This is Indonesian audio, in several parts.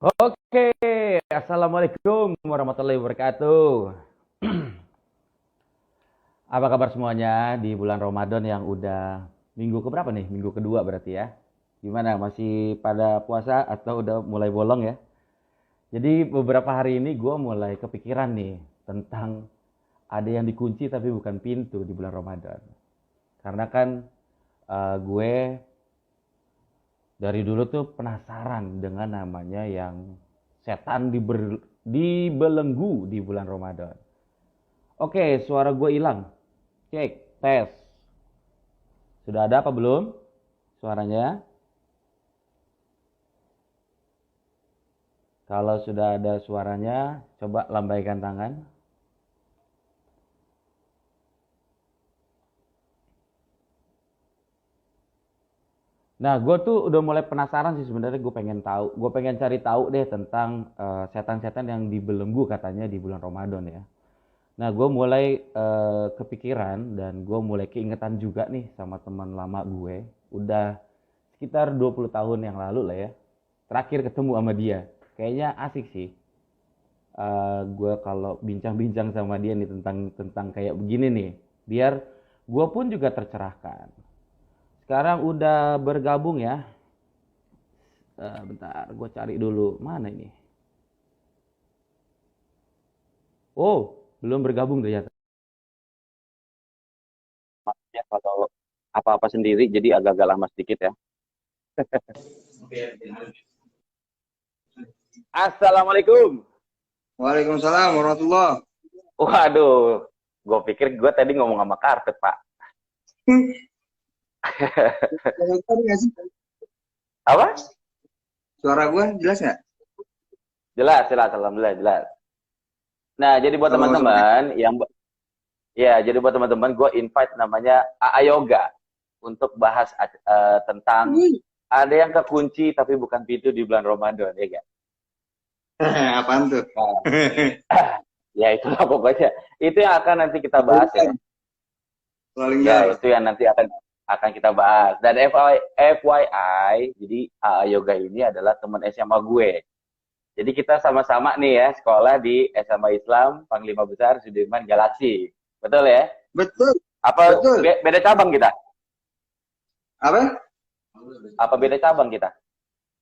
Oke, Assalamualaikum warahmatullahi wabarakatuh. Apa kabar semuanya di bulan Ramadan yang udah minggu keberapa nih? Minggu kedua berarti ya. Gimana, masih pada puasa atau udah mulai bolong ya? Jadi beberapa hari ini gue mulai kepikiran nih tentang ada yang dikunci tapi bukan pintu di bulan Ramadan. Karena kan gue dari dulu tuh penasaran dengan namanya yang setan dibelenggu di bulan Ramadan. Oke, suara gue hilang. Cek, tes. Sudah ada apa belum suaranya? Kalau sudah ada suaranya, coba lambaikan tangan. Nah, gue tuh udah mulai penasaran sih sebenarnya. Gue pengen tahu, gue pengen cari tahu deh tentang setan-setan yang dibelenggu katanya di bulan Ramadan ya. Nah, gue mulai kepikiran dan gue mulai keingetan juga nih sama teman lama gue. Udah sekitar 20 tahun yang lalu lah ya. Terakhir ketemu sama dia. Kayaknya asik sih. Gue kalau bincang-bincang sama dia nih tentang tentang kayak begini nih. Biar gue pun juga tercerahkan. Sekarang udah bergabung ya. Bentar, gue cari dulu. Mana ini? Oh, belum bergabung ternyata. Ya, kalau apa-apa sendiri jadi agak-agak lama sedikit ya. Assalamualaikum. Waalaikumsalam warahmatullah. Waduh, gue pikir gue tadi ngomong sama karpet, Pak. Apa? Suara gue jelas nggak? Jelas, jelas, alhamdulillah jelas. Nah, jadi buat Kalau suara teman-teman yang jadi buat teman-teman gue invite namanya AA Yoga untuk bahas tentang ada yang kekunci tapi bukan pintu di bulan Ramadan, ya gak? apaan tuh? Nah, ya itulah pokoknya. Itu yang akan nanti kita bahas ya. Ya, Linggar. itu yang nanti akan kita bahas. Dan FYI, jadi AA Yoga ini adalah teman SMA gue. Jadi kita sama-sama nih ya sekolah di SMA Islam Panglima Besar Sudirman Galaksi. Betul ya? Betul, Apa betul. beda cabang kita? Apa? Apa beda cabang kita?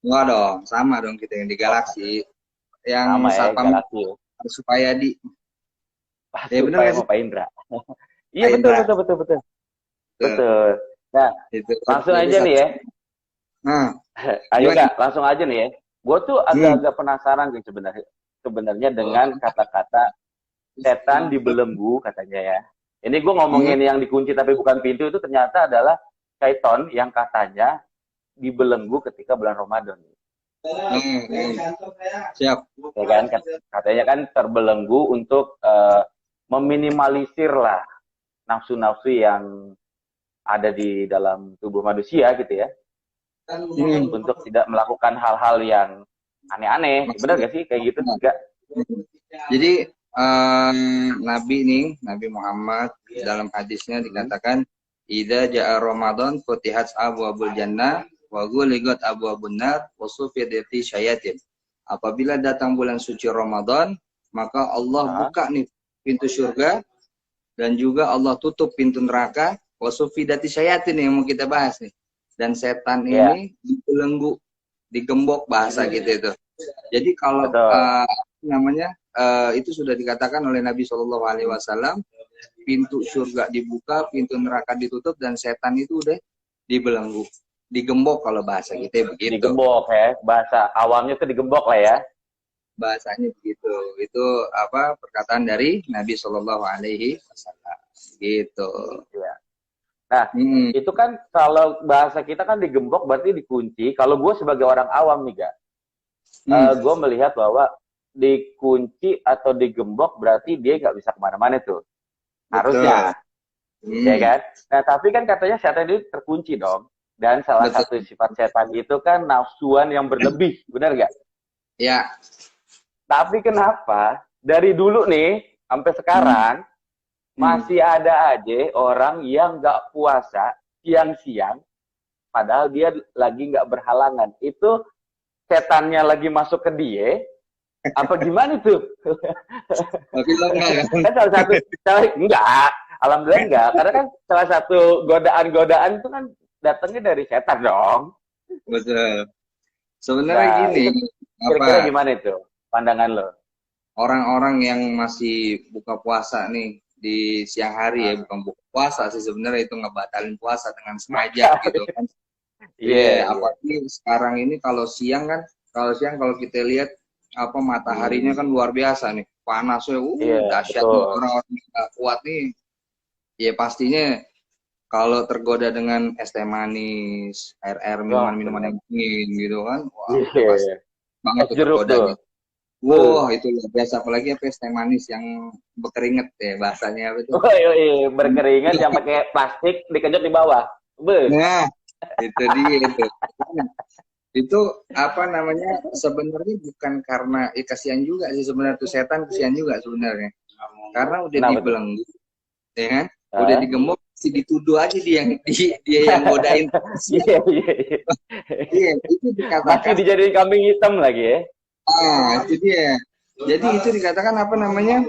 Enggak dong, sama dong kita yang di Oh, Galaksi. Yang sama ya, Satpam Galaksi. supaya di. Ya bener Supaya nggak sih? mau Pak Indra. Iya Pak betul Indra. betul betul betul. Tuh, Betul. Nah, itu langsung jadi aja nih satu. ya. Nah, Ayo gimana? Kak, langsung aja nih ya. Gue tuh Hmm. agak-agak penasaran sih sebenarnya dengan kata-kata setan dibelenggu katanya ya. Ini gue Hmm. ngomongin yang dikunci tapi bukan pintu itu ternyata adalah syaiton yang katanya dibelenggu ketika bulan Ramadan. Hmm. Hmm. Siap. Ya kan? Katanya kan terbelenggu untuk meminimalisir lah nafsu-nafsu yang ada di dalam tubuh manusia gitu ya. Hmm. Untuk tidak melakukan hal-hal yang aneh-aneh. Benar Maksudnya. gak sih kayak gitu? Enggak. Jadi Nabi nih, Nabi Muhammad dalam hadisnya dikatakan, "Idza ja'a Ramadan futihat abwaabul jannah wa ghuliqat abwaabun nar wa sufidati syayatin." Apabila datang bulan suci Ramadan, maka Allah Hah? buka nih pintu surga dan juga Allah tutup pintu neraka wa sufidati syayatin yang mau kita bahas nih. Dan setan Ya, ini dibelenggu, digembok bahasa gitu itu. Jadi kalau betul. namanya itu sudah dikatakan oleh Nabi Shallallahu Alaihi Wasallam, pintu surga dibuka, pintu neraka ditutup, dan setan itu udah dibelenggu, digembok kalau bahasa kita begitu. Digembok ya. Bahasa awamnya tuh digembok lah ya. Bahasanya begitu. Itu apa perkataan dari Nabi Shallallahu Alaihi Wasallam. Gitu. Ya. Nah, Hmm. itu kan kalau bahasa kita kan digembok berarti dikunci. Kalau gue sebagai orang awam nih, Kak, Hmm. gue melihat bahwa dikunci atau digembok berarti dia nggak bisa kemana-mana tuh. Betul. Harusnya, ya Hmm. kan? Nah, tapi kan katanya setan itu terkunci dong. Dan salah satu Betul. sifat setan itu kan nafsuan yang berlebih, benar nggak? Ya. Tapi kenapa dari dulu nih sampai Hmm. sekarang Hmm. masih ada aja orang yang nggak puasa siang-siang padahal dia lagi nggak berhalangan. Itu setannya lagi masuk ke dia, apa gimana tuh? Tapi lo enggak kan? Kan enggak, alhamdulillah enggak, karena kan salah satu godaan-godaan itu kan datangnya dari setan dong. Betul. Sebenarnya Nah, gini, itu kira-kira apa gimana itu pandangan lo? orang-orang yang masih buka puasa nih di siang hari ya, bukan buka puasa sih sebenarnya, itu ngebatalin puasa dengan sengaja gitu kan. Iya, Iya, iya. apalagi sekarang ini kalau siang kan, kalau kita lihat apa mataharinya kan luar biasa nih, panasnya, Iya, dahsyat nih, betul. orang-orang yang nggak kuat nih, ya pastinya kalau tergoda dengan es teh manis, air-air Wah, minuman-minuman benar. yang dingin gitu kan, wah Iya, udah pasti iya. banget Es tuh jeruk tuh. tergodanya. Wah, itu luar biasa, apalagi apa es teh manis yang berkeringat ya bahasanya apa itu. Oh, iya, iya. Berkeringat yang pakai plastik dikejut di bawah. Beuh. Nah, itu dia itu. Itu apa namanya, sebenarnya bukan karena kasihan juga sih sebenarnya, tuh setan kasihan juga sebenarnya, karena udah Kenapa tuh? dibelenggu ya kan, udah Hah? digembok, si dituduh aja dia yang godain. Iya, iya, iya. Iya, itu Masih dikatakan, dijadiin kambing hitam lagi ya. itu dia, jadi itu dikatakan apa namanya,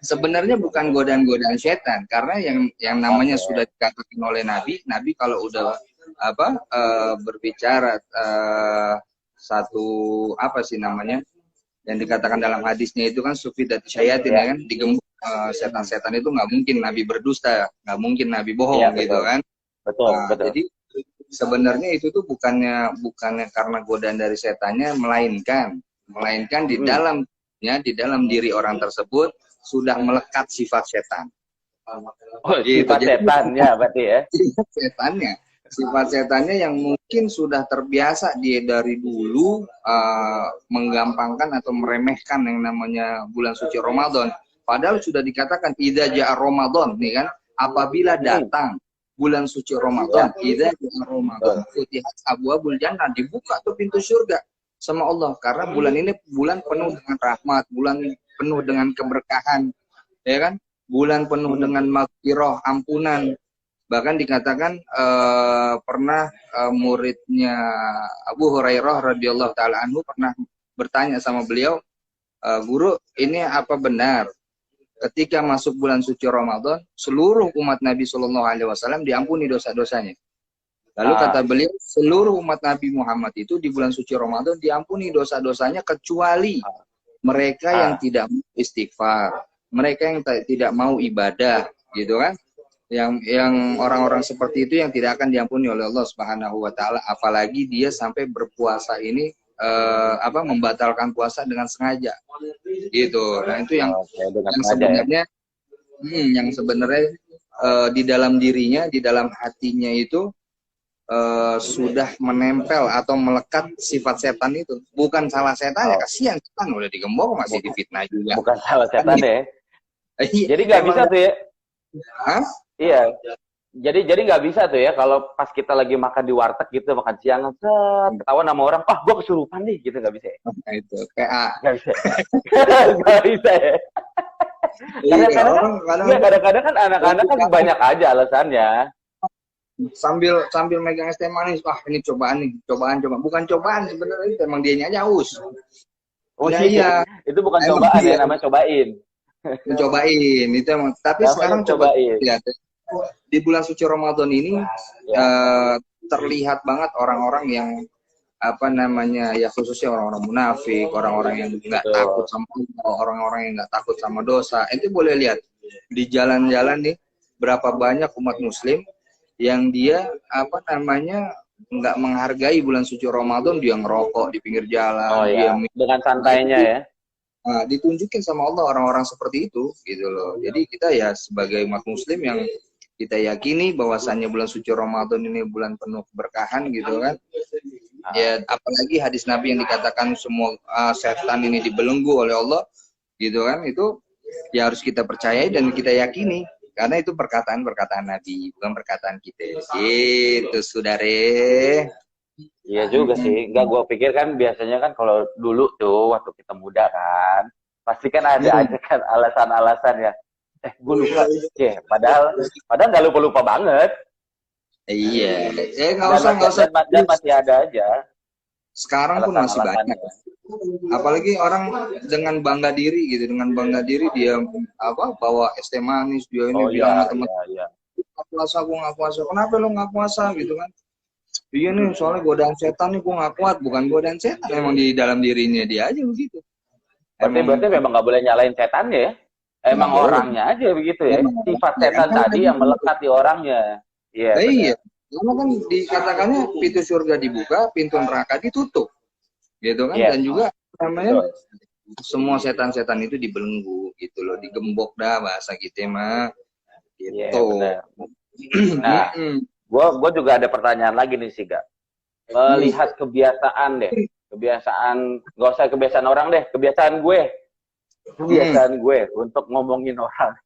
sebenarnya bukan godaan-godaan setan, karena yang namanya Oke. sudah dikatakan oleh Nabi kalau udah apa berbicara satu apa sih namanya, yang dikatakan dalam hadisnya itu kan sufidat syayatin ya Ya. kan, digembok setan-setan itu nggak mungkin Nabi berdusta, nggak mungkin Nabi Iya, bohong gitu betul. kan. Betul, Nah, betul. jadi sebenarnya itu tuh bukannya karena godaan dari setannya, melainkan Hmm. di dalam diri orang tersebut sudah melekat sifat setan. Oh, Gitu. sifat Jadi setan ya berarti ya. sifat setannya, yang mungkin sudah terbiasa dia dari dulu menggampangkan atau meremehkan yang namanya bulan suci Ramadan. Padahal sudah dikatakan idza ja'a Ramadan nih kan, apabila Hmm. datang bulan suci Ramadan, Ya, idza ja'a Ramadan, betul. futihat abwabul jannah, dibuka tuh pintu surga sama Allah, karena bulan ini bulan penuh dengan rahmat, bulan penuh dengan keberkahan, ya kan? Bulan penuh Hmm. dengan maghfirah, ampunan. Bahkan dikatakan pernah muridnya Abu Hurairah radhiyallahu taala anhu pernah bertanya sama beliau, guru, ini apa benar ketika masuk bulan suci Ramadan seluruh umat Nabi Shallallahu Alaihi Wasallam diampuni dosa-dosanya? Lalu kata Ah, beliau, seluruh umat Nabi Muhammad itu di bulan suci Ramadan diampuni dosa-dosanya kecuali mereka yang ah. tidak mau istighfar, mereka yang tidak mau ibadah, gitu kan? Yang orang-orang seperti itu yang tidak akan diampuni oleh Allah Subhanahu wa taala, apalagi dia sampai berpuasa ini membatalkan puasa dengan sengaja. Gitu. Nah, itu yang Oke, dengan yang sengaja ya. sebenarnya di dalam dirinya, di dalam hatinya itu sudah menempel atau melekat sifat setan itu. Bukan salah setan ya, Oh, kasihan setan udah digembok masih bukan, difitnah juga. bukan salah setan ya. Iya, Jadi nggak emang bisa tuh ya. Hah? Iya. Jadi nggak bisa tuh ya kalau pas kita lagi makan di warteg gitu, makan siang, set, ketahuan sama orang, ah gua kesurupan nih, gitu nggak bisa ya? Nah, itu PA. Nggak bisa. Nggak bisa ya. Iya, Kadang-kadang kan, orang kadang ya kadang-kadang kan anak-anak kan banyak aja alasannya. sambil megang es teh manis, wah ini cobaan nih, coba, bukan cobaan sebenarnya, itu emang dianya aja haus. Oh Ya iya, iya, itu bukan emang cobaan ya, dia namanya cobain. mencobain itu emang. Tapi Namanya sekarang coba cobain. lihat di bulan suci Ramadan ini Ya. terlihat banget orang-orang yang apa namanya ya, khususnya orang-orang munafik, orang-orang yang nggak takut Betul. sama Allah, orang-orang yang nggak takut sama dosa. Itu boleh lihat di jalan-jalan nih, berapa banyak umat muslim yang dia apa namanya nggak menghargai bulan suci Ramadan, dia ngerokok di pinggir Oh jalan, dia ya, dengan nah, santainya itu ya. ditunjukin sama Allah orang-orang seperti itu gitu loh. Jadi kita ya sebagai umat muslim yang kita yakini bahwasannya bulan suci Ramadan ini bulan penuh keberkahan gitu kan. Ah, Ya apalagi hadis Nabi yang dikatakan semua setan ini dibelenggu oleh Allah gitu kan, itu ya harus kita percayai dan kita yakini, karena itu perkataan-perkataan Nabi, bukan perkataan kita. Gitu, saudare. iya juga sih. Enggak, Hmm. gue pikir kan biasanya kan kalau dulu tuh waktu kita muda kan, pasti kan ada Hmm. aja kan alasan-alasan ya. Gue lupa. Ya, padahal nggak lupa-lupa banget. Iya, nggak Dan, usah dan, dan, dan masih ada aja. Sekarang pun masih alasan-alasannya. banyak. Apalagi orang dengan bangga diri gitu, dengan bangga diri dia apa bawa es teh manis, dia ini Oh bilang iya, sama temen, iya, iya. nggak puasa, gue nggak puasa. Kenapa lo nggak puasa gitu kan? Iya nih, soalnya godaan setan nih gue nggak kuat. Bukan godaan setan, emang di dalam dirinya dia aja begitu. Berarti Emang memang nggak boleh nyalain setannya ya? nggak Emang boleh. orangnya aja begitu ya? Emang Sifat ya, setan kan tadi lagi yang melekat di orangnya. Iya, iya. benar. Karena kan dikatakannya pintu surga dibuka, pintu neraka ditutup, gitu kan? Iya, Dan juga namanya betul. semua setan-setan itu dibelenggu gitu loh, digembok dah bahasa kita mah Iya, gitu. benar. Nah, gua juga ada pertanyaan lagi nih sih, Gak. Melihat kebiasaan deh. Kebiasaan, nggak usah kebiasaan orang deh, kebiasaan gue. Kebiasaan gue untuk ngomongin orang.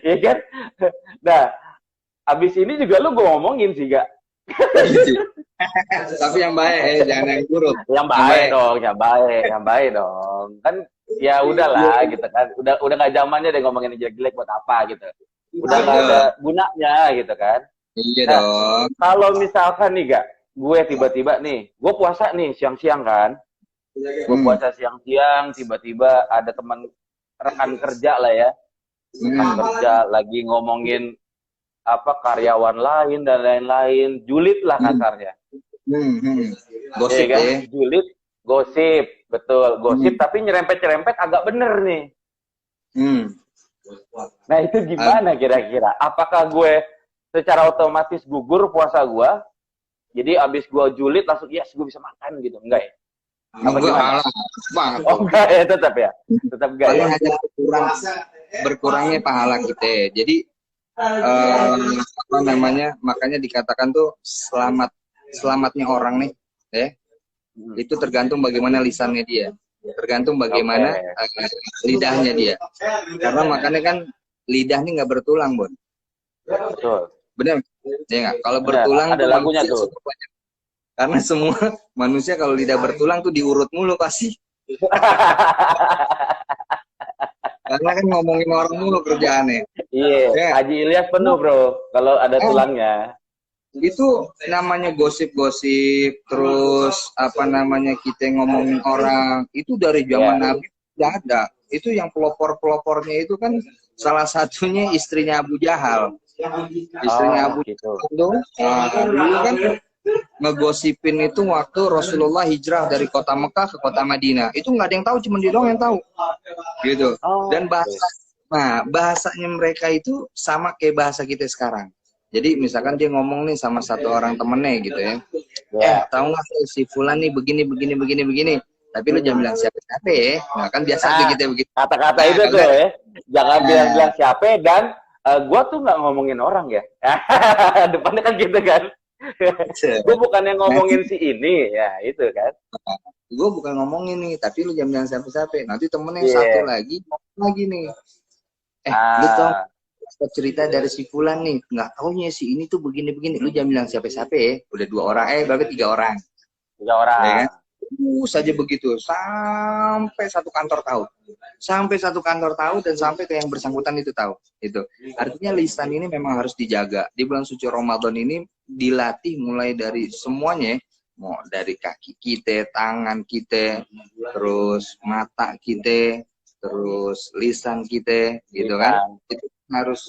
Iya kan? Nah, abis ini juga lu gue ngomongin sih, Gak. Tapi yang baik, jangan yang buruk. Yang baik dong, yang baik, yang baik dong. Kan ya udahlah gitu kan. Udah nggak zamannya deh ngomongin jelek-jelek buat apa gitu. Udah nggak ada gunanya gitu kan. Iya Nah, dong. kalau misalkan nih Gak, gue tiba-tiba nih, gue puasa nih siang-siang kan. Gue puasa siang-siang, tiba-tiba ada teman rekan kerja lah ya. Rekan kerja lagi ngomongin apa karyawan lain dan lain-lain, julid lah kasarnya. Gosip ya kan? ya. Julid, gosip, betul, gosip tapi nyerempet-nyerempet agak bener nih. Nah itu gimana kira-kira? Apakah gue secara otomatis gugur puasa gue? Jadi abis gue julid langsung yes gue bisa makan gitu, enggak ya? Apa gimana? Oh enggak ya, tetap ya, tetap enggak ya. Hanya berkurangnya pahala kita. Jadi apa namanya? Makanya dikatakan tuh selamatnya orang nih, ya. Itu tergantung bagaimana lisannya dia, tergantung bagaimana lidahnya dia. Karena makanya kan lidah nih nggak bertulang, Bon. Betul. Benar, ya nggak? Kalau bertulang ada tuh lagunya manusia tuh. Karena semua manusia kalau lidah bertulang tuh diurut mulu pasti. Karena kan ngomongin orang mulu kerjaannya. Iya, ya. Haji Ilyas penuh bro, kalau ada tulangnya. Itu namanya gosip-gosip, terus apa namanya kita ngomongin orang, itu dari zaman Nabi tidak ada. Itu yang pelopor-pelopornya itu kan salah satunya istrinya Abu Jahal. Istrinya Abu Jahal itu dulu kan ngegosipin itu waktu Rasulullah hijrah dari kota Mekah ke kota Madinah. Itu nggak ada yang tahu, cuma dia doang yang tahu. Gitu. Dan bahasanya mereka itu sama kayak bahasa kita sekarang. Jadi misalkan dia ngomong nih sama satu orang temennya gitu ya. Tahu nggak si Fulan nih begini. Tapi lu jangan bilang siapa ya. Nah, kan biasa tuh kita begitu. Kata-kata itu tuh ya. Jangan bilang siapa dan gua tuh nggak ngomongin orang ya. Depannya kan gitu kan. Gue bukan yang ngomongin si ini ya itu kan. Gue bukan ngomongin nih, tapi lu jangan bilang siapa-siapa. Nanti temennya satu lagi nih. Lu tau cerita dari si Fulan nih, nggak taunya si ini tuh begini-begini. Lu jangan bilang siapa-siapa ya. Udah 2 orang, berarti 3 orang. 3 orang. Ya kan? Saja begitu sampai satu kantor tahu dan sampai ke yang bersangkutan itu tahu. Itu artinya lisan ini memang harus dijaga. Di bulan suci Ramadan ini dilatih mulai dari semuanya, mau dari kaki kita, tangan kita, terus mata kita, terus lisan kita, gitu kan. Itu harus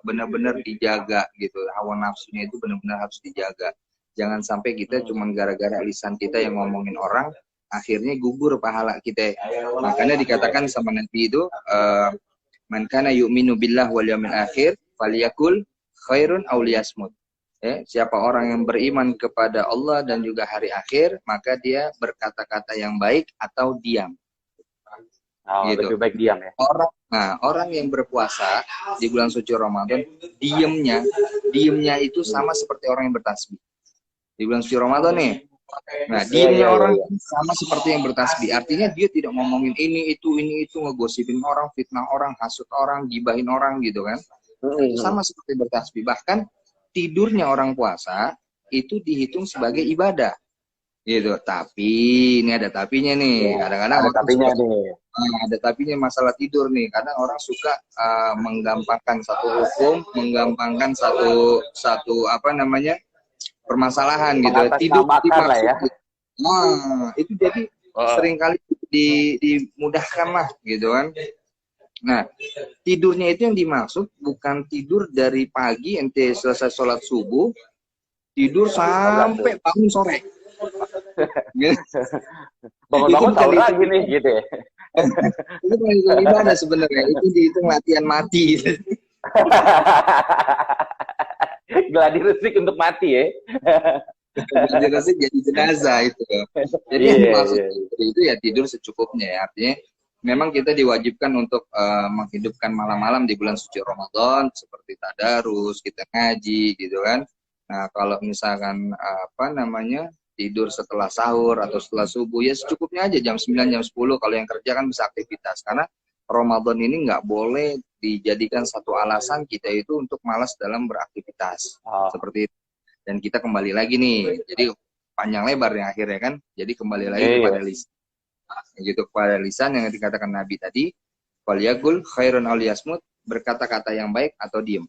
benar-benar dijaga gitu. Hawa nafsunya itu benar-benar harus dijaga. Jangan sampai kita cuma gara-gara lisan kita yang ngomongin orang, akhirnya gugur pahala kita. Makanya dikatakan sama Nabi itu, man kana yu'minu billah wal yawmil akhir, falyakul khairun aw liyasmut. Siapa orang yang beriman kepada Allah dan juga hari akhir, maka dia berkata-kata yang baik atau diam. Gitu. Lebih baik diam ya. Orang yang berpuasa di bulan suci Ramadan, diamnya itu sama seperti orang yang bertasbih. Di bulan suci Ramadan nih. Nah, diamnya orang sama seperti yang bertasbih. Artinya dia tidak ngomongin ini itu ngegosipin orang, fitnah orang, hasut orang, gibahin orang gitu kan. Itu sama seperti bertasbih. Bahkan tidurnya orang puasa itu dihitung sebagai ibadah. Gitu. Tapi ini ada tapinya nih. Kadang-kadang ada tapinya nih. ada tapinya masalah tidur nih. Kadang orang suka menggampangkan satu hukum, menggampangkan satu apa namanya permasalahan gitu. Tidur Mengatasnamakan lah dimaksud. ya. Nah, itu jadi Oh, seringkali dimudahkan lah gitu kan. Nah, tidurnya itu yang dimaksud bukan tidur dari pagi ente selesai sholat subuh, tidur bablas tuh. sampai bangun sore. Gitu. Itu Bangun-bangun bukan sahur itu. lagi nih gitu ya. Itu bukan itu ibadah sebenarnya. Itu dihitung latihan mati. Gladi resik untuk mati ya. Jadi resik jadi jenazah itu. Jadi yang Iya, dimaksud iya. itu ya tidur secukupnya ya. Artinya memang kita diwajibkan untuk menghidupkan malam-malam di bulan suci Ramadan seperti tadarus, kita ngaji gitu kan. Nah, kalau misalkan apa namanya tidur setelah sahur atau setelah subuh ya secukupnya aja jam 9 jam 10 kalau yang kerja kan bisa aktivitas karena Ramadan ini nggak boleh dijadikan satu alasan kita itu untuk malas dalam beraktivitas. Oh, Seperti itu. Dan kita kembali lagi nih. Jadi panjang lebar yang akhirnya kan. Jadi kembali lagi kepada iya. lisan. Gitu kepada lisan yang dikatakan Nabi tadi, "Falyakul khairun aw liyasmut", berkata-kata yang baik atau diem.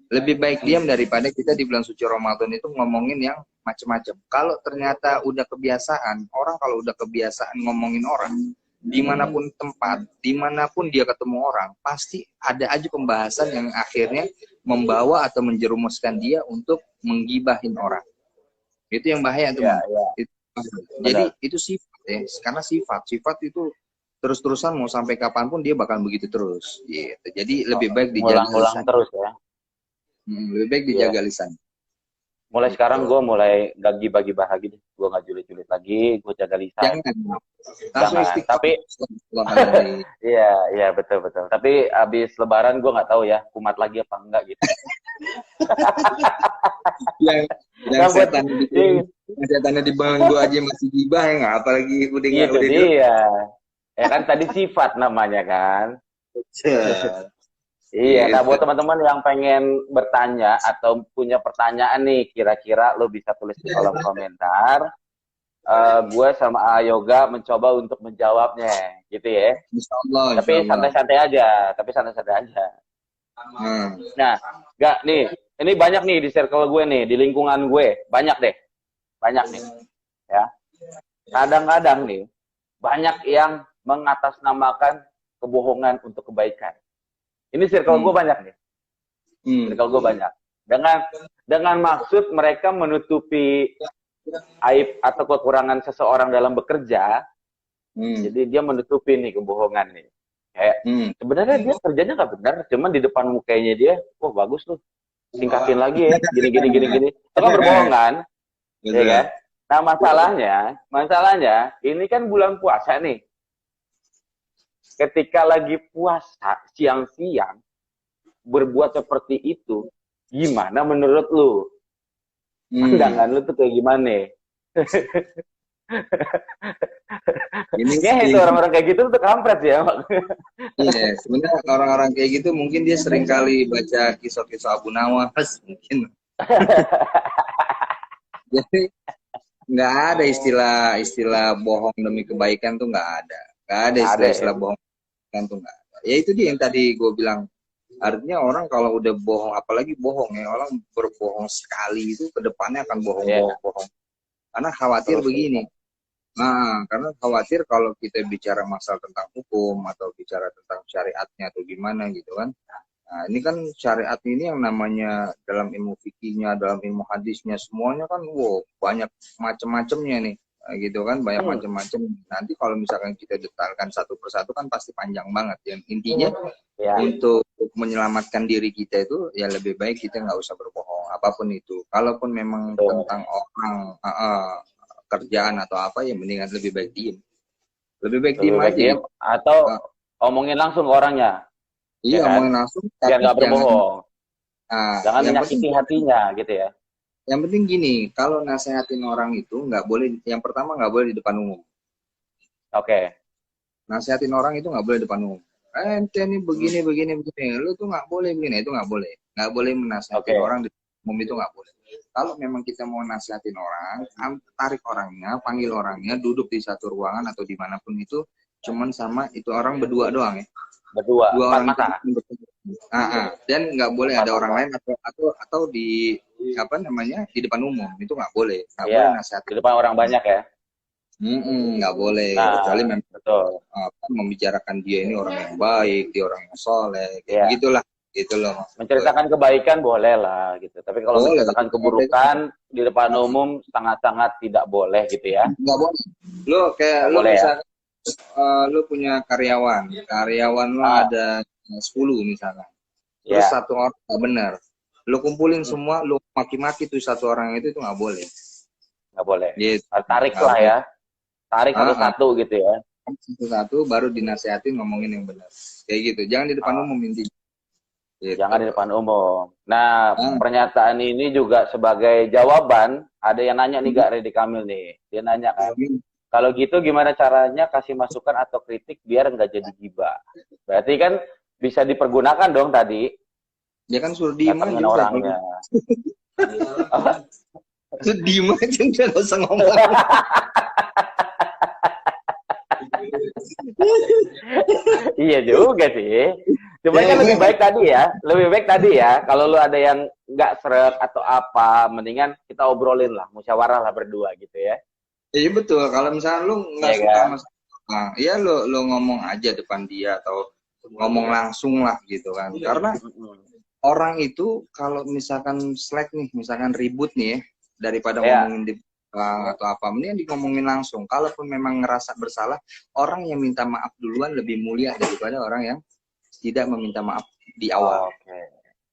Lebih baik diam daripada kita di bulan suci Ramadan itu ngomongin yang macam-macam. Kalau ternyata udah kebiasaan, orang kalau udah kebiasaan ngomongin orang, dimanapun tempat, dimanapun dia ketemu orang, pasti ada aja pembahasan yang akhirnya membawa atau menjerumuskan dia untuk menggibahin orang. Itu yang bahaya Iya, teman. iya. Jadi Benar. itu sifat ya, karena sifat itu terus-terusan mau sampai kapanpun dia bakal begitu terus. Gitu. Jadi lebih Oh, baik dijaga ngulang-ngulang lisan. terus ya. Lebih baik Iya. dijaga lisan. Mulai Gitu. sekarang gue mulai gak gibah-gibah lagi deh. Gue gak julid-julid lagi. Gue jaga lisan. Jangan langsung Jangan. istighfar. Tapi iya, iya betul-betul. Tapi abis Lebaran gue nggak tahu ya kumat lagi apa enggak gitu. yang yang Nah buat setan di iya, setannya dibangun gua aja masih gibah ya nggak apalagi udah nggak itu udah di dia. Ya kan tadi sifat namanya kan. Iya, nah gitu. buat teman-teman yang pengen bertanya atau punya pertanyaan nih, kira-kira lo bisa tulis di kolom komentar. Gue sama Yoga mencoba untuk menjawabnya, gitu ya. Insya Tapi Allah. santai-santai aja, tapi santai-santai aja. Hmm. Nah, nggak nih, ini banyak nih di circle gue nih, di lingkungan gue, banyak deh, banyak nih, ya. Kadang-kadang nih, banyak yang mengatasnamakan kebohongan untuk kebaikan. Ini circle gue Hmm. banyak nih, Hmm. circle gue banyak. Dengan maksud mereka menutupi aib atau kekurangan seseorang dalam bekerja, Hmm. jadi dia menutupi nih kebohongan nih. Kayak Hmm. sebenarnya dia kerjanya nggak benar, cuman di depan mukanya dia, wah bagus tuh, tingkatin lagi ya, gini gini gini gini. Itu kan berbohong kan, ya kan? Betul. Nah masalahnya ini kan bulan puasa nih. Ketika lagi puasa siang-siang berbuat seperti itu, gimana menurut lu? Hmm. Pandangan lu tuh kayak gimana? Ini Ya itu sih, orang-orang kayak gitu tuh kampret ya. iya, sebenarnya orang-orang kayak gitu mungkin dia sering kali baca kisah-kisah Abu Nawas mungkin. Jadi nggak ada istilah bohong demi kebaikan tuh nggak ada. Nggak ada Ada istilah-istilah ya. bohong kan tuh nggak ada. Ya itu dia yang tadi gue bilang. Artinya orang kalau udah bohong, apalagi bohong ya, orang berbohong sekali itu kedepannya akan Iya, bohong-bohong-bohong. Karena khawatir terus begini. Nah, karena khawatir kalau kita bicara masalah tentang hukum atau bicara tentang syariatnya atau gimana gitu kan. Nah, ini kan syariat ini yang namanya dalam ilmu fikihnya, dalam ilmu hadisnya semuanya kan wow, banyak macam-macamnya nih. Nah, gitu kan, banyak hmm, macam-macam. Nanti kalau misalkan kita detailkan satu persatu kan pasti panjang banget. Yang intinya ya, untuk menyelamatkan diri kita itu ya lebih baik kita nggak usah berbohong apapun itu. Kalaupun memang betul. tentang orang kerjaan atau apa ya mendingan lebih baik diem. Lebih baik Lebih diem baik aja diem gitu. atau Uh, omongin langsung ke orangnya, iya ya kan? omongin langsung Biar tapi nggak jangan berbohong, jangan yang penting menyakiti hatinya gitu ya. yang penting gini, kalau nasehatin orang itu nggak boleh yang pertama nggak boleh di depan umum. Oke, Nasehatin orang itu nggak boleh di depan umum. Ente ini begini begini begini, lu tuh nggak boleh begini, itu nggak boleh menasehatin oke, orang di umum itu nggak boleh. Kalau memang kita mau nasehatin orang, tarik orangnya, panggil orangnya, duduk di satu ruangan atau dimanapun itu, cuman sama itu orang berdua doang ya. Berdua, Dua empat orang mata. itu dan nggak boleh Empat ada orang mata. lain atau di apa namanya di depan umum itu nggak boleh Iya, nasihat. di depan orang banyak ya. Nggak boleh kecuali Nah, memang betul. membicarakan dia ini orang yang baik, dia orang yang soleh, kayak Iya, begitulah gitu loh maksud gue. menceritakan kebaikan boleh lah gitu. Tapi kalau Boleh, menceritakan keburukan di depan umum sangat-sangat tidak boleh gitu ya. nggak boleh. Lu kayak Nggak lu boleh ya. misalkan lu punya karyawan lu Ah, ada 10 misalkan. Terus ya, satu orang nggak benar. Lu kumpulin semua, lu maki-maki tuh satu orang itu nggak boleh. nggak boleh. Gitu. Tarik Nggak lah boleh. ya. Tarik Ah, ah. satu-satu gitu ya. Satu-satu baru dinasihatin ngomongin yang benar. Kayak gitu. Jangan di depan Ah, umum intinya. Gitu. jangan di depan umum. Nah, Ah, pernyataan ini juga sebagai jawaban, ada yang nanya nih Gak Redi Kamil nih. Dia nanya kan, kalau gitu gimana caranya kasih masukan atau kritik biar nggak jadi gibah? Berarti kan bisa dipergunakan dong tadi, dia kan suruh diem datengin aja udah. orangnya. Apa? Lu diem aja udah gak usah ngomong. Iya juga sih. Cuman kan lebih baik tadi ya, lebih baik tadi ya. Kalau lu ada yang nggak seret atau apa, mendingan kita obrolin lah, musyawarah lah berdua gitu ya. Iya betul. Kalau misalnya lu nggak Iya suka kan? sama ya lu ngomong aja depan dia atau ngomong langsung lah gitu kan. Karena orang itu kalau misalkan slack nih, misalkan ribut nih ya, daripada Ya, ngomongin di atau apa, mending ngomongin langsung. Kalaupun memang ngerasa bersalah, orang yang minta maaf duluan lebih mulia daripada orang yang tidak meminta maaf di awal, oke.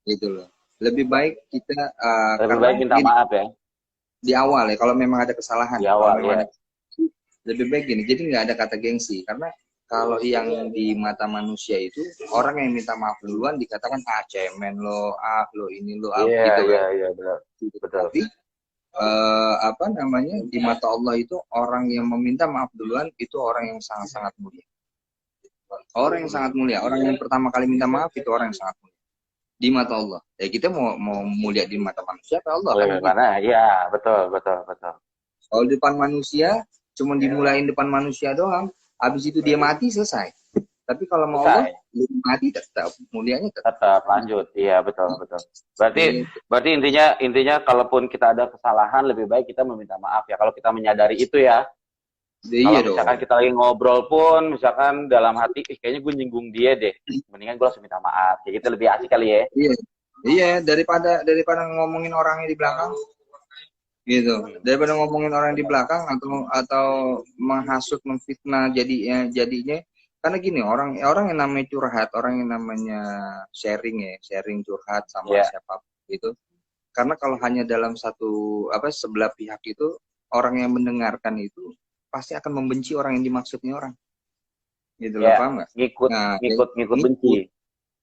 gitu loh. Lebih baik kita Lebih karena baik minta gini, maaf ya, di awal ya, kalau memang ada kesalahan, di kalau awal memang ya. ada lebih baik gini, jadi nggak ada kata gengsi, karena kalau yang di mata manusia itu orang yang minta maaf duluan dikatakan cemen lo, lo ini lo, Iya, gitu iya, kan. iya, betul. Betul. Tapi apa namanya di mata Allah itu orang yang meminta maaf duluan itu orang yang sangat-sangat mulia. Orang yang sangat mulia, orang yang pertama kali minta maaf itu orang yang sangat mulia di mata Allah. Ya kita mau mulia di mata manusia atau Allah Oh, kan iya, begitu. mana? Iya, betul, betul, betul. Kalau di depan manusia, cuma dimulain depan manusia doang, habis itu dia mati selesai. Tapi kalau mau Allah, Selesai. dia mati tetap, mulianya tetap. Tetap lanjut. Iya, betul, betul. Berarti Gitu. berarti intinya kalaupun kita ada kesalahan lebih baik kita meminta maaf ya. Kalau kita menyadari itu ya. Kalau Iya misalkan dong. kita lagi ngobrol pun, misalkan dalam hati, kayaknya gue nyinggung dia deh. Mendingan gue langsung minta maaf. Kayak gitu lebih asik kali ya. Iya. Iya, daripada ngomongin orangnya di belakang, gitu. Daripada ngomongin orang di belakang atau menghasut, memfitnah jadinya karena gini orang orang yang namanya curhat, orang yang namanya sharing curhat sama Iya. siapa gitu. Karena kalau hanya dalam satu sebelah pihak itu orang yang mendengarkan itu pasti akan membenci orang yang dimaksudnya orang. Gitu loh, Iya. paham nggak? Ngikut, Nah, ngikut benci.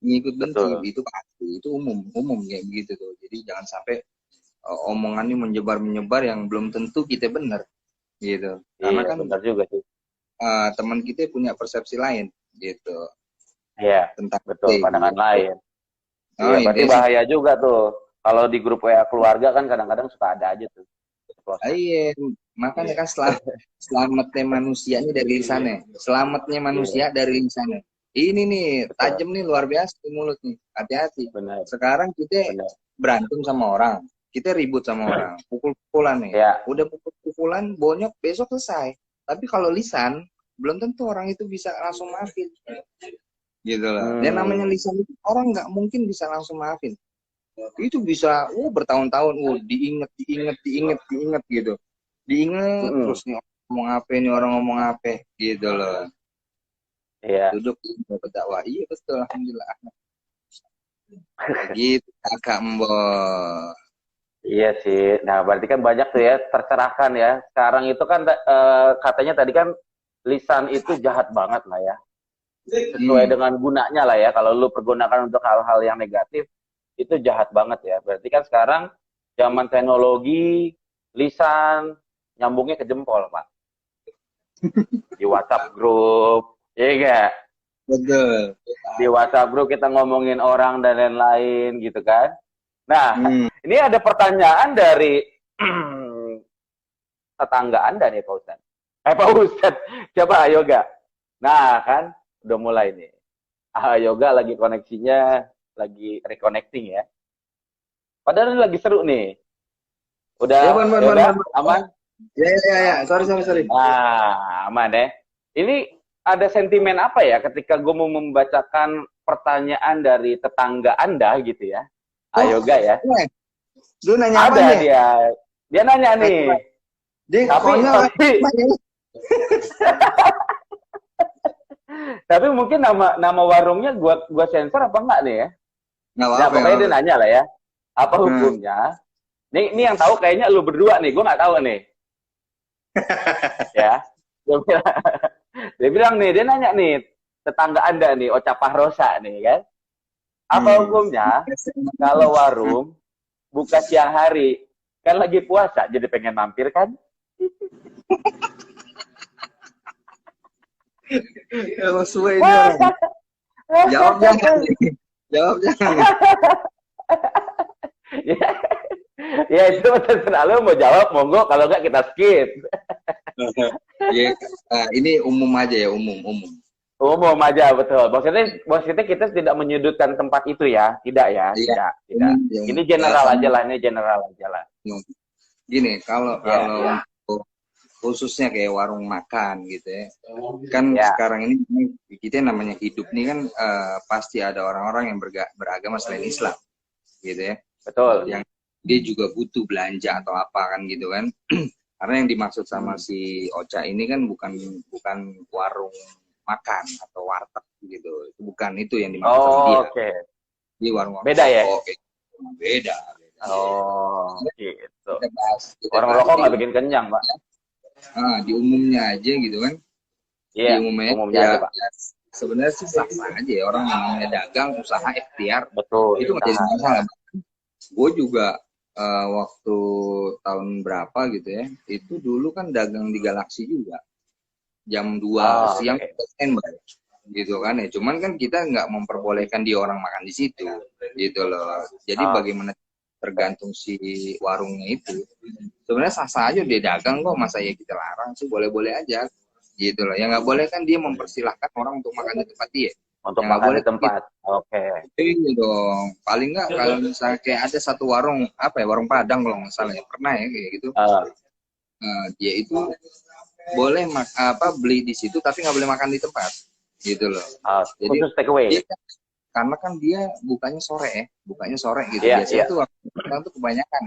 ngikut benci Betul. itu pasti, itu umum kayak begitu tuh. Jadi jangan sampai omongannya menyebar yang belum tentu kita benar gitu. Karena Iya, kan benar juga sih. teman kita punya persepsi lain gitu Iya, tentang betul. kita Pandangan gitu. lain. Oh, Iya, berarti intinya sih bahaya juga tuh. Kalau di grup WA keluarga kan kadang-kadang suka ada aja tuh. Ceplosan. iya, makanya kan selamatnya manusia ini dari lisannya. Selamatnya manusia Iya, dari lisannya. Ini nih betul. tajam nih luar biasa di mulut nih. Hati-hati. Benar, Sekarang kita benar. berantem sama orang, kita ribut sama orang, pukul-pukulan nih. Ya, Udah pukul-pukulan, bonyok besok selesai. Tapi kalau lisan, belum tentu orang itu bisa langsung maafin. Gitu loh. Dan namanya lisan itu orang nggak mungkin bisa langsung maafin. Itu bisa bertahun-tahun diinget gitu. Diinget terus nih orang ngomong apa gitu loh. iya. Duduk berdakwah. Iya betul, alhamdulillah. Gitu kakak Mbok. Iya sih. Nah, berarti kan banyak tuh ya tercerahkan ya. Sekarang itu kan katanya tadi kan lisan itu jahat banget lah ya. Sesuai dengan gunanya lah ya. Kalau lu pergunakan untuk hal-hal yang negatif, itu jahat banget ya. Berarti kan sekarang zaman teknologi, lisan, nyambungnya ke jempol, Pak. Di WhatsApp grup, iya enggak? Betul. Di WhatsApp grup kita ngomongin orang dan lain-lain gitu kan. Nah, ini ada pertanyaan dari tetangga Anda nih, Pak Ustadz. Pak Ustadz, coba ayo gak? Nah, kan udah mulai nih. Ah, yoga lagi koneksinya lagi reconnecting ya. Padahal ini lagi seru nih. Ya, Udah yoga Ban. aman? Ya, ya, ya. Sorry. Ah, aman ya. Ini ada sentimen apa ya ketika gue mau membacakan pertanyaan dari tetangga Anda gitu ya. Ah, Oh, yoga ya. lu nanya apa Ada nih? dia. Dia nanya nih. Dia Tapi konyol. tapi mungkin nama warungnya gua sensor apa enggak nih ya? Nggak Nah, apa-apa, nggak pokoknya dia apa-apa. nanya lah ya. Apa Nah, hukumnya? Ini yang tahu kayaknya lu berdua nih, gua nggak tahu nih. Ya. Dia bilang, dia bilang nih, dia nanya nih, tetangga Anda nih, Ocapah Rosa nih kan. Apa hukumnya kalau warung buka siang hari? Kan lagi puasa, jadi pengen mampir kan? Emang suwe ini orang. Jawab jangan. Jawab jangan. Ya, ya itu terserah lu mau jawab, monggo. Kalau nggak kita skip. Ya, ini umum aja ya, umum. Umum aja, betul. Maksudnya kita tidak menyudutkan tempat itu ya, tidak ya, Iya, tidak. ya. Ini general aja lah, ini general aja lah. Gini, kalau Ya, untuk khususnya kayak warung makan gitu ya, kan ya, sekarang ini kita namanya hidup nih kan pasti ada orang-orang yang beragama selain Islam, gitu ya, betul. yang dia juga butuh belanja atau apa kan gitu kan. Karena yang dimaksud sama si Ocha ini kan bukan warung makan atau warteg gitu, itu bukan itu yang dimaksud sama dia. Oh, oke. Di warung-warung Beda ya? rokok kayak gitu. Beda. Oh, gitu. Kita Orang bahas rokok di, nggak bikin kenyang, Pak. di umumnya aja gitu kan. Di Iya, umumnya umumnya ya, aja, Pak. ya sebenarnya sih sah-sah aja ya, orang yang namanya dagang usaha ikhtiar Betul, itu nggak jadi usaha. masalah. Gue juga waktu tahun berapa gitu ya, itu dulu kan dagang di Galaxy juga, jam 2 Oh, siang oke. standby gitu kan ya, cuman kan kita nggak memperbolehkan dia orang makan di situ gitu loh. Jadi Oh, bagaimana, tergantung si warungnya itu. Sebenarnya sah-sah aja dia dagang kok, masa ya kita larang sih, boleh-boleh aja gitu loh. Yang nggak boleh kan dia mempersilahkan orang untuk makan di tempat dia. untuk Yang nggak makan boleh di tempat. Oke. gitu dong. Paling nggak kalau misalnya kayak ada satu warung apa ya, warung Padang kalau nggak salah ya, pernah ya kayak gitu. Uh, Dia itu boleh beli di situ tapi nggak boleh makan di tempat gitu loh. Jadi khusus take away. dia, karena kan dia bukanya sore gitu. Iya, Biasanya iya. tuh orang tuh kebanyakan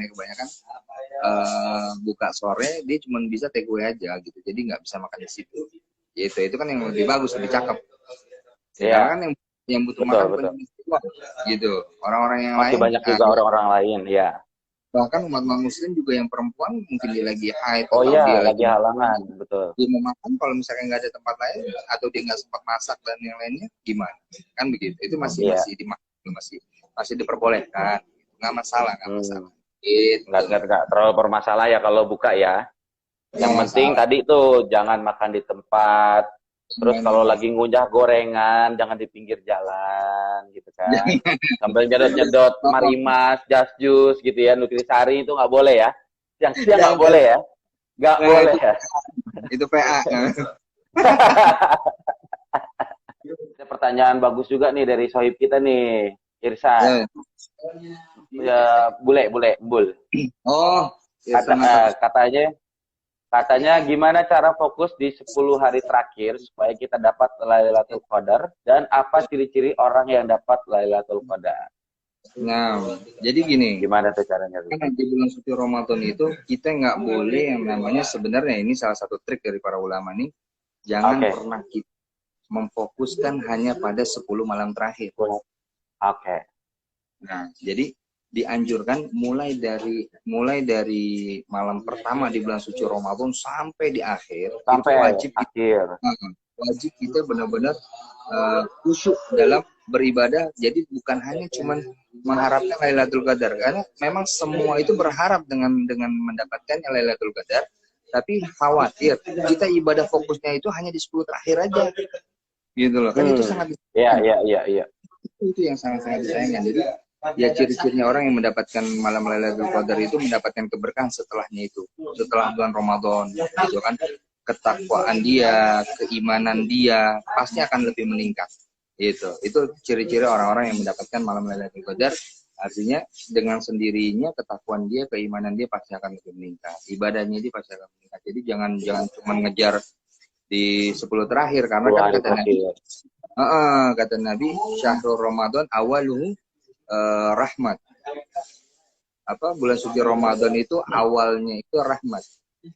buka sore, dia cuma bisa take away aja gitu. Jadi nggak bisa makan di situ. Itu kan yang lebih bagus, lebih cakep. Ya, karena Iya, kan yang butuh betul, makan betul. penyusuan gitu. Orang-orang yang Masih lain, banyak juga orang-orang lain, ya. bahkan umat muslim juga yang perempuan mungkin dia lagi haid Oh atau iya, dia lagi lagi halangan, betul. dia mau makan, kalau misalkan nggak ada tempat lain atau dia nggak sempat masak dan yang lainnya gimana, kan begitu. Itu masih Iya. masih diperbolehkan, nggak masalah gitu. Nggak terlalu bermasalah ya kalau buka ya. Yang Nggak penting masalah. tadi tuh jangan makan di tempat. Terus kalau lagi ngunyah gorengan jangan di pinggir jalan gitu kan. Sambil nyedot-nyedot Marimas, Just Juice gitu ya, Nutrisari itu nggak boleh ya. Siang-siang nggak boleh ya. Nggak boleh ya. Itu PA. Ada pertanyaan bagus juga nih dari sohib kita nih, Irsan. Ya, Bul. Oh, Katanya gimana cara fokus di 10 hari terakhir supaya kita dapat Lailatul Qadar, dan apa ciri-ciri orang yang dapat Lailatul Qadar? Nah, jadi gini. Gimana tuh caranya? Kan di bulan suci Ramadan itu kita nggak boleh yang namanya, sebenarnya ini salah satu trik dari para ulama nih, jangan pernah kita memfokuskan hanya pada 10 malam terakhir. Oke. Nah, jadi dianjurkan mulai dari malam pertama di bulan suci Ramadan sampai di akhir, Sampai itu akhir. wajib kita benar-benar khusyuk dalam beribadah. Jadi bukan hanya cuman mengharapkan Lailatul Qadar, karena memang semua itu berharap dengan mendapatkan Lailatul Qadar, tapi khawatir kita ibadah fokusnya itu hanya di 10 terakhir aja gitu loh. Kan itu sangat Iya. Itu yang sangat disayangkan. Jadi ya ciri-cirinya orang yang mendapatkan malam Lailatul Qadar itu mendapatkan keberkahan setelahnya, itu setelah bulan Ramadan gitu kan. ketakwaan dia, keimanan dia pasti akan lebih meningkat. Gitu. Itu ciri-ciri orang-orang yang mendapatkan malam Lailatul Qadar. Artinya dengan sendirinya ketakwaan dia, keimanan dia pasti akan lebih meningkat. Ibadahnya dia pasti akan meningkat. Jadi jangan cuma ngejar di 10 terakhir karena kan kata Nabi, Syahrul Ramadan awaluhu rahmat. Bulan suci Ramadan itu awalnya itu rahmat,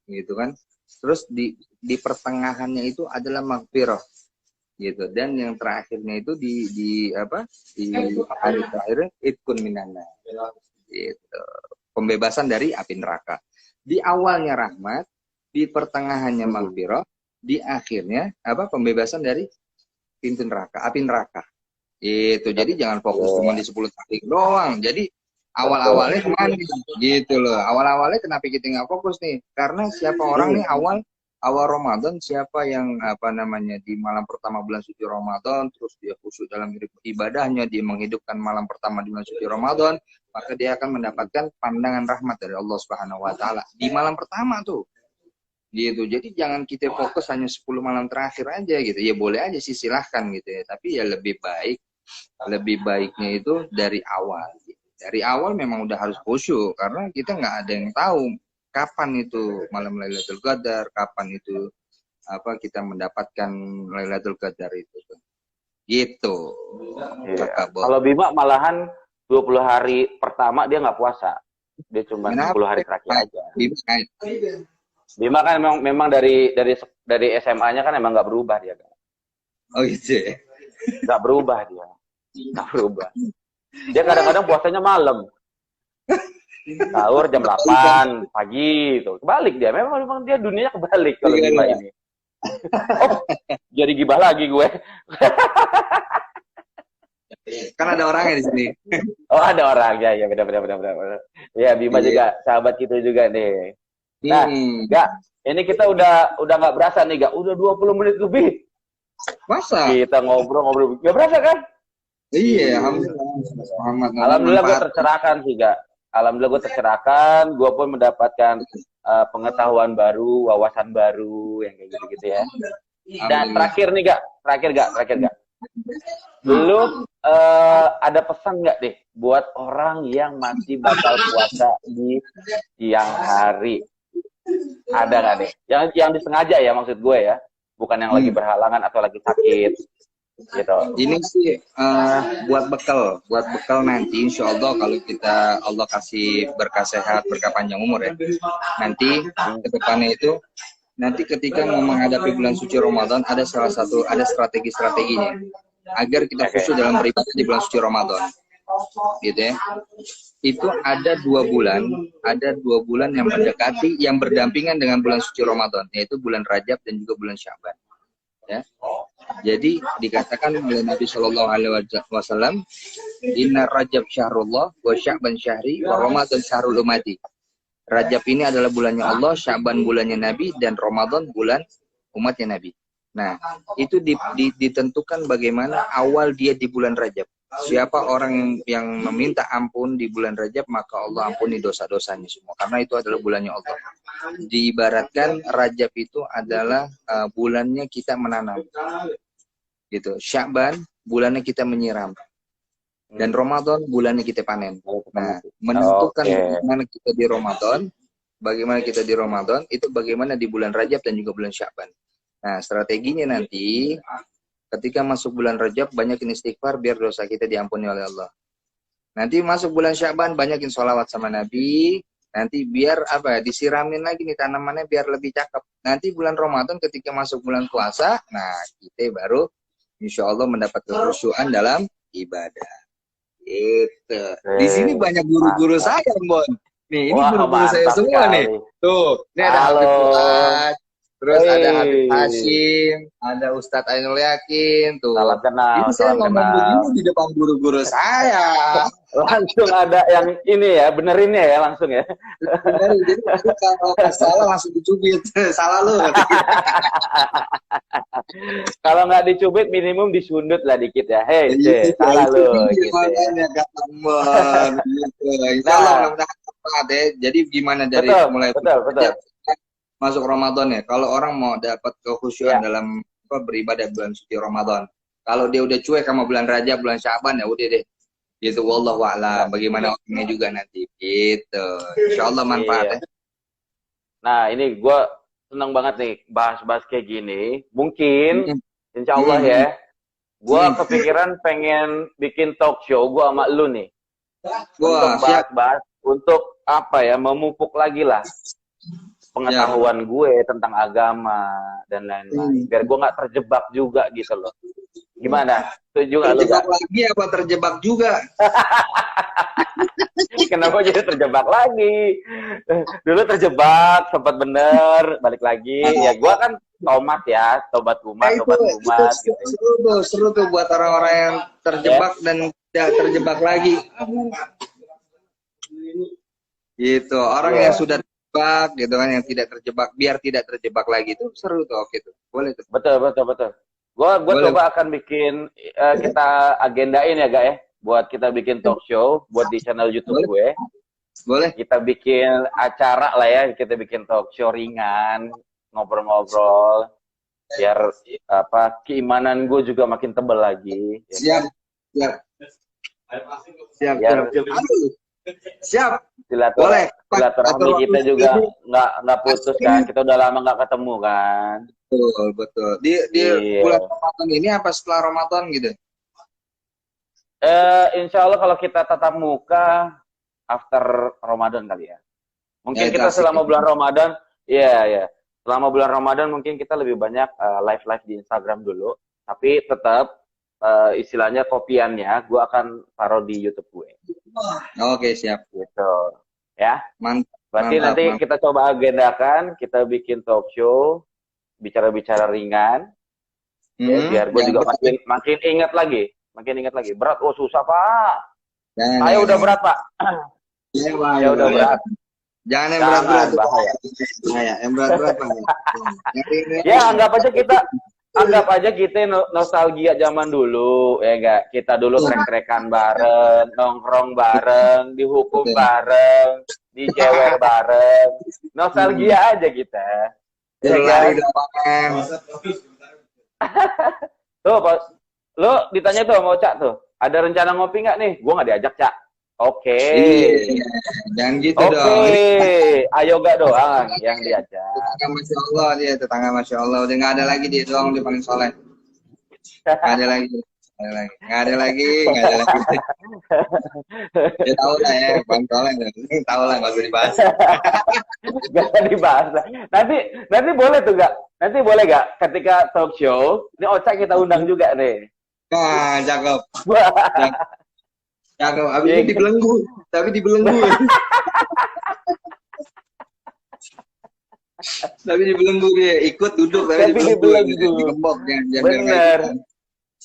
gitu kan. Terus di pertengahannya itu adalah maghfirah, gitu. Dan yang terakhirnya itu di hari terakhirnya itkun minanna, gitu. Pembebasan dari api neraka. Di awalnya rahmat, di pertengahannya maghfirah, di akhirnya pembebasan dari pintu neraka, api neraka. Itu. Jadi jangan fokus cuma di 10 hari doang. Jadi awal-awalnya kemana gitu loh. Awal-awalnya kenapa kita nggak fokus nih? Karena siapa orang nih awal Ramadan, siapa yang di malam pertama bulan suci Ramadan, terus dia khusyuk dalam ibadahnya, dia menghidupkan malam pertama di bulan suci Ramadan, maka dia akan mendapatkan pandangan rahmat dari Allah Subhanahu wa taala di malam pertama tuh. Gitu. Jadi jangan kita fokus hanya 10 malam terakhir aja gitu. Ya boleh aja sih, silahkan gitu ya. Tapi ya lebih baiknya itu dari awal. Dari awal memang udah harus khusyuk karena kita nggak ada yang tahu kapan itu malam Lailatul Qadar, kapan itu kita mendapatkan Lailatul Qadar itu. Gitu. Iya. Kalau Bima malahan 20 hari pertama dia nggak puasa. Dia cuma 10 hari terakhir aja. Bima kan memang dari SMA-nya kan emang nggak berubah dia kan. Oh gitu. Nggak berubah dia. Nggak berubah. Dia kadang-kadang puasanya malam. Sahur jam 8 pagi itu. Kebalik dia. Memang dia dunianya kebalik kalau Bima ini. Oh, jadi gibah lagi gue. Kan ada orangnya di sini. Oh, ada orang. Ya benar. Ya, Bima juga sahabat kita juga nih. Nah, Gak, ini kita udah nggak berasa nih, Gak. Udah 20 menit lebih. Masa? Kita ngobrol. Gak berasa kan? Iya, alhamdulillah gue tercerahkan sih, Gak. Alhamdulillah gue tercerahkan, gue pun mendapatkan pengetahuan baru, wawasan baru, yang kayak gitu-gitu ya. Dan terakhir nih, Gak. Terakhir, Gak. Lu ada pesan nggak deh buat orang yang masih bakal puasa di siang hari? Ada nggak deh? Yang disengaja ya maksud gue ya, bukan yang lagi berhalangan atau lagi sakit gitu. Ini sih buat bekal nanti insya Allah kalau Allah kasih berkah sehat, berkah panjang umur ya. Nanti ke depannya itu nanti ketika mau menghadapi bulan suci Ramadan ada strategi-strateginya agar kita khusyuk dalam beribadah di bulan suci Ramadan. Gitu ya. Itu ada 2 bulan yang mendekati, yang berdampingan dengan bulan suci Ramadan, yaitu bulan Rajab dan juga bulan Sya'ban. Ya. Jadi dikatakan oleh Nabi Shallallahu Alaihi Wasallam, Inna Rajab syahrullah, wa Sya'ban syahri, wa Ramadan syahrul umati. Rajab ini adalah bulannya Allah, Sya'ban bulannya Nabi, dan Ramadan bulan umatnya Nabi. Nah, itu ditentukan bagaimana awal dia di bulan Rajab. Siapa orang yang meminta ampun di bulan Rajab, maka Allah ampuni dosa-dosanya semua. Karena itu adalah bulannya Allah. Diibaratkan Rajab itu adalah bulannya kita menanam. Gitu. Sya'ban bulannya kita menyiram. Dan Ramadan bulannya kita panen. Nah, menentukan bagaimana kita di Ramadan, itu bagaimana di bulan Rajab dan juga bulan Sya'ban. Nah, strateginya nanti ketika masuk bulan Rajab banyakin istighfar biar dosa kita diampuni oleh Allah. Nanti masuk bulan Sya'ban banyakin sholawat sama Nabi. Nanti biar disiramin lagi nih tanamannya biar lebih cakep. Nanti bulan Ramadan ketika masuk bulan puasa, nah kita baru insya Allah mendapat kekhusyuan dalam ibadah. Itu. Di sini banyak guru-guru saya, Bon. Nih, ini guru-guru saya semua nih. Tuh, ini ada Habib Fuad. Terus ada Habib Hashim, ada Ustadz Ainul Yakin, tuh. Salam kenal. Ini saya ngomong begini di depan guru-guru saya. Langsung ada yang ini ya, benerinnya ya langsung ya. Benerin, jadi kalau salah langsung dicubit. Salah lu. Kalau nggak dicubit minimum disundut lah dikit ya. Hei, salah lu. Gitu ya. Insya Allah mudah-mudahan. Jadi gimana dari mulai betul. masuk Ramadan ya. Kalau orang mau dapat Ya, kekhusyuan dalam beribadah bulan suci Ramadan. Kalau dia udah cuek sama bulan Rajab, bulan Syaban ya udah deh. Gitu wallahu a'lam. ya, Bagaimana orangnya juga nanti. Gitu. Insyaallah manfaat iya. ya. Nah, ini gue seneng banget nih bahas-bahas kayak gini. Mungkin, Hmm, insya Allah hmm, ya, hmm, gue hmm. kepikiran pengen bikin talk show gue sama lu nih. Wah, Untuk siap. bahas-bahas, untuk apa ya, memupuk lagi lah Siap. pengetahuan gue tentang agama dan lain-lain. Hmm. Biar gue nggak terjebak juga gitu loh. Gimana? Setuju nggak lu Terjebak gak? lagi apa terjebak juga? Kenapa jadi terjebak lagi? Dulu terjebak, sempat bener, balik lagi. Ya gue kan tomat ya, tobat Nah, kumat, itu tobat kumat gitu. seru tuh buat orang-orang yang Ya, terjebak dan tidak terjebak lagi. Gitu. Orang yang iya. sudah terjebak gitu kan, yang tidak terjebak biar tidak terjebak lagi itu seru tuh. Oke tuh. Boleh tuh. Betul, betul, betul. Gua Boleh. coba akan bikin kita agendain ya, Gak ya, buat kita bikin talk show buat di channel YouTube Boleh. gue. Boleh. Kita bikin acara lah ya, kita bikin talk show ringan, ngobrol-ngobrol, biar apa keimanan gue juga makin tebal lagi. Ya Siap. kan? Siap. Siap. Biar Siap. Aduh. Siap. Boleh. silaturahmi kita juga nggak putus ini. kan. Kita udah lama nggak ketemu kan. Betul, betul. Di Iya. bulan Ramadan ini apa setelah Ramadan gitu? Insya Allah kalau kita tatap muka after Ramadan kali ya. Mungkin Ya, itu kita asik. selama bulan Ramadan, iya ya. Selama bulan Ramadan mungkin kita lebih banyak live di Instagram dulu. Tapi tetap istilahnya kopiannya, gue akan taruh di YouTube gue. Oke, siap. Gitu. Ya. Mantap. Berarti Mantap, nanti mantap. kita coba agendakan, kita bikin talk show, bicara-bicara ringan, ya, biar gue juga makin ingat lagi. Berat, oh susah Pak. Saya udah berat Pak. Saya udah berat. Jangan yang berat-berat. Bahaya. Bahaya. Yang berat-berat Pak. Ya anggap aja kita nostalgia zaman dulu, ya enggak? Kita dulu trek-trekan bareng, nongkrong bareng, dihukum bareng, dijewer bareng. Nostalgia aja kita. Ya kan? Tuh, Pak. Lo ditanya tuh mau Cak tuh, ada rencana ngopi nggak nih? Gua nggak diajak, Cak. Oke. Jangan gitu dong. Oke. Ayo gak doang yang diajak. Tetangga Masya Allah dia, tetangga Masya Allah. Udah nggak ada lagi dia doang, dia paling soleh. Nggak ada lagi. Nggak ada lagi. Dia tahu lah ya, paling soleh. Tahu lah, nggak usah dibahas. Gak usah dibahas. Nanti boleh tuh gak? Nanti boleh gak? Ketika talk show, ini Ocak kita undang juga nih. Nah, cakep. Cakep. Abis ini dibelenggu. Tapi dibelenggu. Tapi dibelenggu dia. Ikut duduk. Tapi dibelenggu. Dikembok. Bener.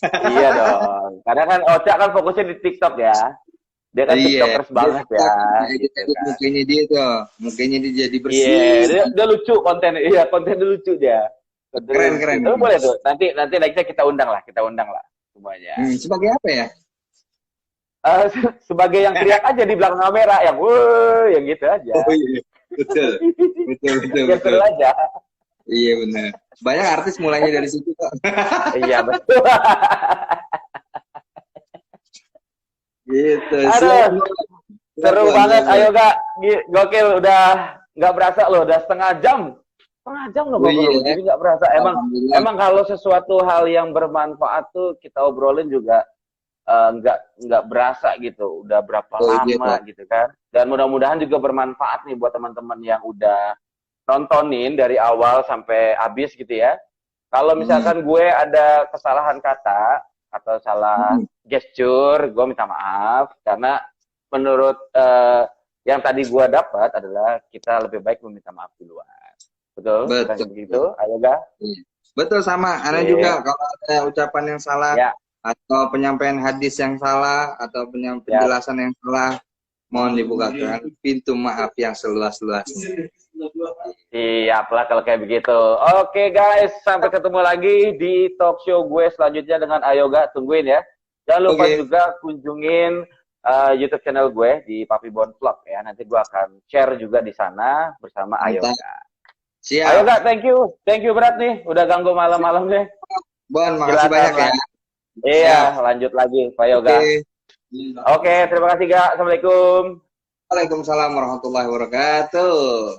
Iya dong. Karena kan Ocak kan fokusnya di TikTok ya. Dia kan TikTokers banget ya. Gitu kan. Mukanya dia tuh. Mukanya dia jadi bersih. Iya, dia lucu konten. Iya, konten dia lucu dia. Keren. Tapi boleh tuh. Nanti nextnya kita undang lah semuanya. Sebagai apa ya? Sebagai yang teriak aja di belakang kamera, yang yang gitu aja. Oh iya, betul. Yang seru aja. Iya benar. Banyak artis mulainya dari situ kok. Iya betul. Gitu. Seru banget. Ayo Kak, gokil, udah nggak berasa loh, udah setengah jam loh ngobrol. Jadi nggak berasa. Emang kalau sesuatu hal yang bermanfaat tuh kita obrolin juga nggak berasa gitu, udah berapa lama gitu kan. Dan mudah-mudahan juga bermanfaat nih buat teman-teman yang udah nontonin dari awal sampai habis gitu ya. Kalau misalkan gue ada kesalahan kata atau salah gesture, gue minta maaf karena menurut yang tadi gue dapat adalah kita lebih baik meminta maaf duluan. Betul begitu, ayo Ga? Betul sama, Ana juga kalau ada ucapan yang salah. Ya. Atau penyampaian hadis yang salah atau penjelasan yang salah, mohon dibukakan pintu maaf yang seluas-luasnya. Siap lah kalau kayak begitu. Oke guys, sampai ketemu lagi di talk show gue selanjutnya dengan Ayoga. Tungguin ya. Jangan lupa juga kunjungin YouTube channel gue di Papi Bon Vlog ya. Nanti gue akan share juga di sana bersama Ayoga. Ayo Siap. Kak, thank you berat nih, udah ganggu malam-malam deh. Bon, makasih banyak ya. Iya, Siap. lanjut lagi Pak Yoga. Oke. Oke, terima kasih Kak. Assalamualaikum. Waalaikumsalam warahmatullahi wabarakatuh.